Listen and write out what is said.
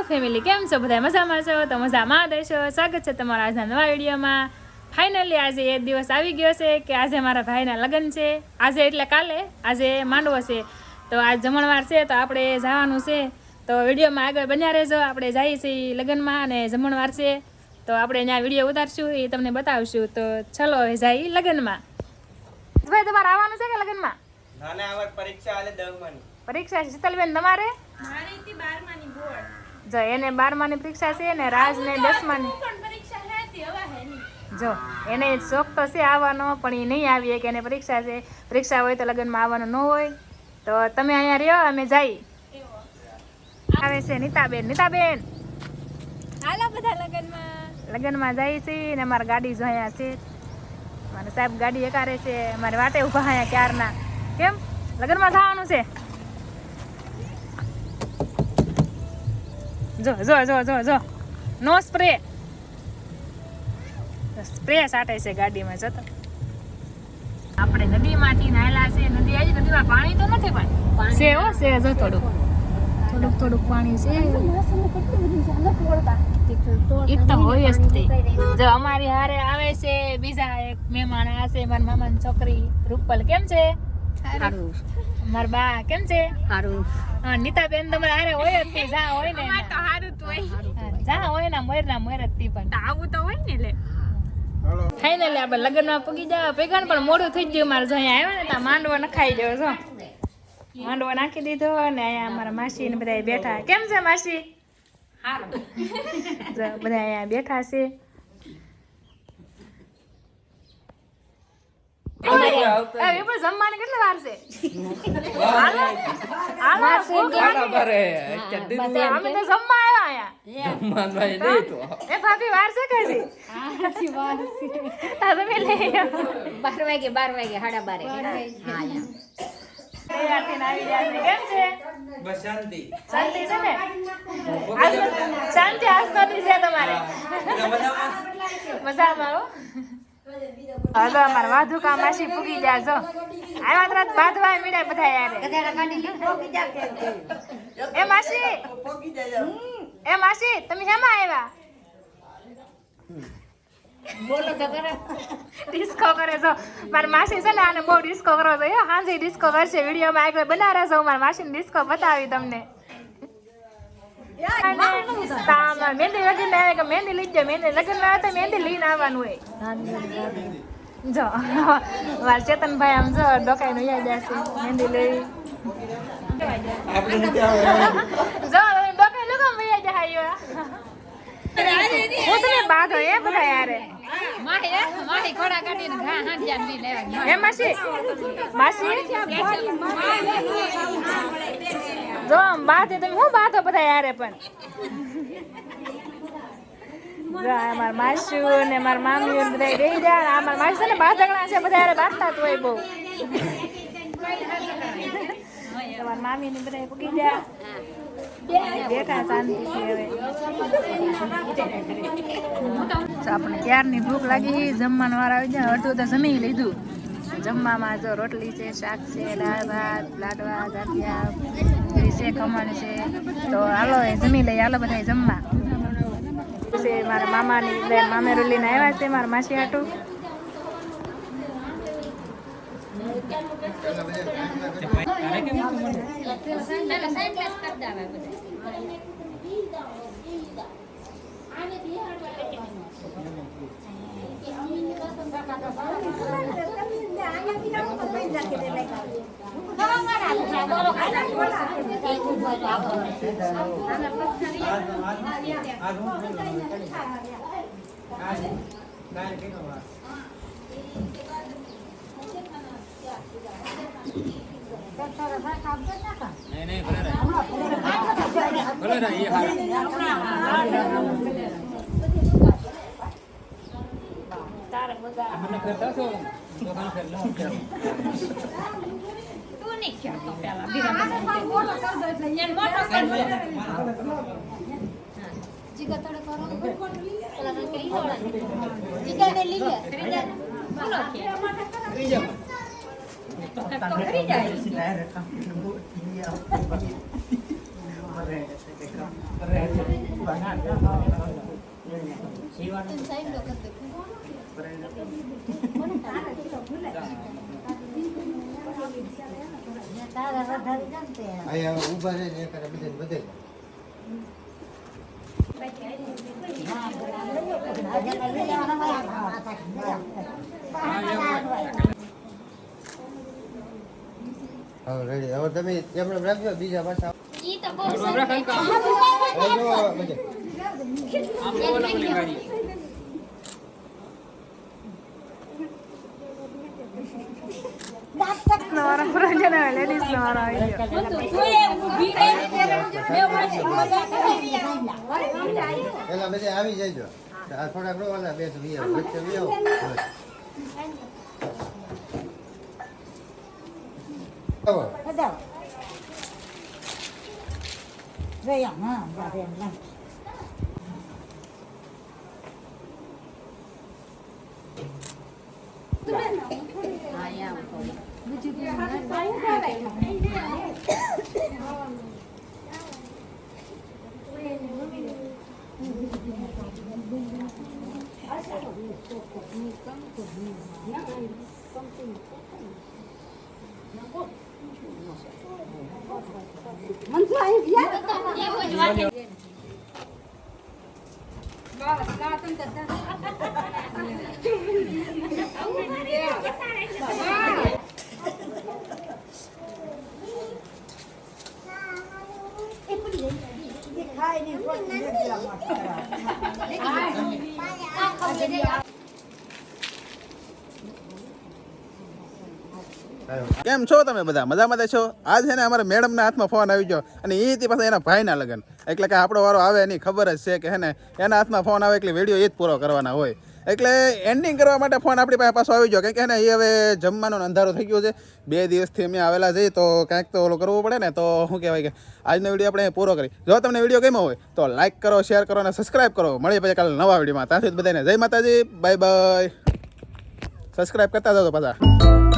Family, કેમ છો બધા? મજામાં છો? તો મજામાં દેશો. સ્વાગત છે તમારા આજના નવા વિડીયોમાં. ફાઇનલી આજે એ દિવસ આવી ગયો છે કે આજે મારા ભાઈના લગ્ન છે. આજે એટલે કાલે, આજે માંડવો છે. તો આજ જમણવાર છે તો આપણે જવાનું છે. તો વિડીયોમાં આગળ બન્યા રહેજો. આપણે જઈએ છીએ લગ્નમાં અને જમણવાર છે તો આપણે ત્યાં વિડીયો ઉતારશું, એ તમને બતાવશું. તો ચલો જઈએ લગ્નમાં. ભાઈ તમારે આવવાનું છે કે લગ્નમાં? ના ના, આવર પરીક્ષા આલે 10 માની. પરીક્ષા છે શીતલબેન તમારે? મારી થી 12 માની બોર્ડ. જો એને 12 માની પરીક્ષા છે ને રાજને 10 માની પણ પરીક્ષા હતી હવે હે ની. જો એને શોખ તો છે આવવાનો, પણ એ નહીં આવીએ કે એને પરીક્ષા છે. પરીક્ષા હોય તો લગ્નમાં આવવાનું ન હોય. તો તમે અહીંયા રહ્યો, અમે જઈ. આવે છે નીતાબેન. નીતાબેન હાલો બધા લગનમાં. લગ્નમાં જાય છે ને અમારી ગાડી જો અહીંયા છે. મારે સાહેબ ગાડી એકારે છે, મારે વાટે ઊભા અહીંયા ક્યારના. કેમ લગ્નમાં થવાનું છે? જો જો જો જો જો નો સ્પ્રે સાટે છે ગાડીમાં. જતો આપણે નદીમાંથી નાયલા છે. નદી આવી, નદીમાં પાણી તો નથી પણ છે હો, છે જો થોડુંક પાણી છે. એ તો હોય જ તે. જો અમારી હારે આવે છે બીજા એક મહેમાન. આ છે મારા મામાની છોકરી રૂપલ. કેમ છે? સારું. મારા બા કેમ છે? સારું. હા, નીતાબેન તમારે હારે હોય જ તે. જા હોય ને અમાર તો સારું જ હોય. જા હોય ને મોર જ તી. પણ આવું તો હોય ને લે. ફાઇનલી આપણે લગ્નમાં પૂગી જવા ભેગા, પણ મોડું થઈ ગયું. મારે જો અહીંયા આવ્યો ને ત્યાં માંડવો નખાઈ ગયો. જો માંડવો નાખી દીધો ને અહીંયા અમારા માસી ને બધા બેઠા. કેમ છે માસી? જો બધા અહીંયા બેઠા છે. જમવાની કેટલી વાર છે? અમે તો જમવા આવ્યા અહીંયા. એ ભાભી વાર છે કે હજી? તમે લઈ આવો. 12 વાગે 12:30. કેમ છે? બસ શાંતિ. શાંતિ છે ને? શાંતિ આસપાસની છે તમારે? મજામાં હો. હવે તો અમારા વાધુકા માસી પૂગી જાય. જો આવ્યા તરત બાંધવા મીડે બધા યાર. એ માસી તમે શેમાં આવ્યા? બોલો તો કરે. ડિસ્કો કરે. જો મારી માસી છે ને આને બહુ ડિસ્કો કરો છો. હાંજે ડિસ્કો કરશે. વિડીયોમાં આગળ બનાવે છે. મારી માસીને ડિસ્કો બતાવી તમને. મહેંદી લગીને આવે કે મહેંદી લઈ જાય. મહેંદી લગીને આવે તો મહેંદી લઈને આવવાનું હોય. જો મારા ચેતનભાઈ આમ જો ડોકાઈને ઉયા જશે મહેંદી લઈ. જો ડોકાઈ લોકો ઉયા જાય. હું તમે બાંધો એ બધા યાર. માહી ઘોડા કાઢીને ઘા હાંડિયા બી લેવા. હે માસી? માસી જો આમ બાંધે તમે હું બાંધો બધા યારે. પણ જો અમારા માસી ને મારા મામી બધા રહી જાય. અમારા માસી છે ને બાંધગણા છે બધા યારે બાંધતા જ હોય બહુ. તમારા મામી ને બધા પૂગી જાય બેઠા શાંતિથી. હવે આપણે ક્યારની ભૂખ લાગી. જમવાનો વાર આવી જાય. અડધું તો જમી લીધું. જમવામાં જો રોટલી છે, શાક છે, દાળ ભાત, લાડવા, ગાંઠિયા છે, ખમણ છે. તો હાલો એ જમી લઈએ. હાલો બધા જમવા. પછી મારા મામાની મામેરું લઈને આવ્યા છે મારા માસી હાટું. નહીં ભલે રે ये તારે બધા મને કરતા છો દુકાન કર લો. તું નહીં ખેડતો પેલા બીરા મોટો કર દો એટલે યાર મોટો કર દો. જીગા તડે કરો પેલા કે લીધો જીગા ને લીધે ત્રીજા બોલો કે ત્રીજા તો કરી જાય तुम साइड लो कर दे અહીંયા ઊભા રહીને એક હારે બધાને બધે હવે રેડી હવે તમે એમને રાખજો બીજા પાછા ઈ તો બહુ હવે જો બધે આમ તો ઓલા ઓલી ગાડી નવારા પુરાણ લેડીઝ નવારા આવી ગયો પેલા બધે આવી જજો આ થોડાક રોવાના બે વીઆવ વચ્ચે વીઆવ કેમ છો તમે બધા મજામાં છો? આજ છે ને અમારા મેડમના હાથમાં ફોન આવી ગયો અને એ તે પાછા એના ભાઈના લગ્ન એટલે કે આપણો વારો આવે એની ખબર જ છે કે હે ને એના હાથમાં ફોન આવે એટલે વિડીયો એ જ પૂરો કરવાના હોય એટલે એન્ડિંગ કરવા માટે ફોન આપણી પાસે પાછો આવી ગયો કારણ કે હે ને એ હવે જમવાનો અંધારો થઈ ગયો છે 2 દિવસથી અમે આવેલા જઈએ તો કાંઈક તો ઓલું કરવું પડે ને તો શું કહેવાય કે આજનો વિડીયો આપણે પૂરો કરી જો તમને વિડીયો ગમ્યો હોય તો લાઈક કરો શેર કરો અને સબસ્ક્રાઈબ કરો મળીએ પછી કાલે નવા વિડીયોમાં ત્યાંથી બધાને જય માતાજી બાય બાય સબસ્ક્રાઈબ કરતા જાઓ પાછા